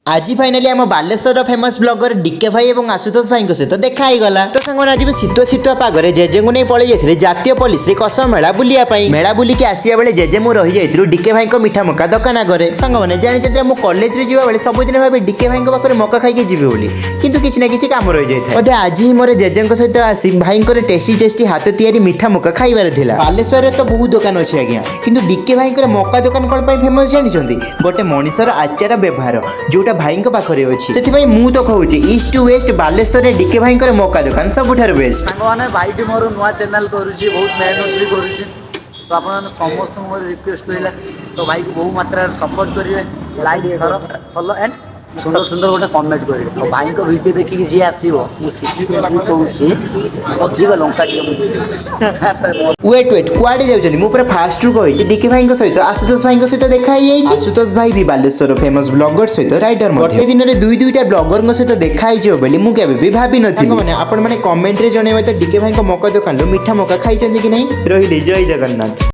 आज फाइनाली आम Baleshwar famous blogger DK भाई और आशुतोष भाई सहित देखा ही गला। तो सांगने आज शीतुआ शीतुआ पागरे जेजे को नहीं पलि जाइए जातीय पुलिस कस मेला बुलियापाई। मेला बुलिकी आसिया बेले जेजे मु रही जाइलु डीके भाई मीठा मका दुकान आगे। सांगने जानी मु कॉलेज रे जीवा बेले सबुदिन भावे डीके भाई पाखे मका खाई जीवी बोली किंतु किछि ना किछि काम रही जाए। बोधे आज ही मोर जेजे सहित आसी भाई टेस्टी टेस्टी हाथ तैयारी मीठा मका खाइबार थिला। बालेश्वर रे तो बहुत दुकान अच्छी आज्ञा किंतु डीके भाई मका दुकान कौन फेमस जानी गोटे मनीषर आचार व्यवहार जोटा भाई पाखे अच्छी से मु तो कहूँ ईस्ट टू वेस्ट बालेश्वर में डीके भाई मका दुकान सबुठार बेस्ट। सारे भाई मोर नुआ चैनल करुच्ची बहुत मेहनत भी करुच्ची तो आप समस्त मोर रिक्वेस्ट रहा तो भाई को बहु मात्रा सपोर्ट करेंगे लाइक कर फॉलो एंड सुंदर सुंदर गोटे कमेंट करेंगे और भाई को वीडियो देखिए जी आसो मुझे अधिक लंका वेट वेट कुआडे जाउछथि मु पूरा फास्ट रु कहि डीके भाई सहित आशुतोष भाई सहित देखा ही जाइछि। आशुतोष भाई भी बालेश्वर फेमस ब्लॉगर सहित राइटर गोटे दिन में दुईटा ब्लॉगर सहित देखा ही बोली मु केबे भी भाबी नथि। माने आपण माने कमेंट रे जणेबे तो डीके भाई मका दुकान मीठा मका खाइछन्ति कि नहीं। रहिली जय जगन्नाथ।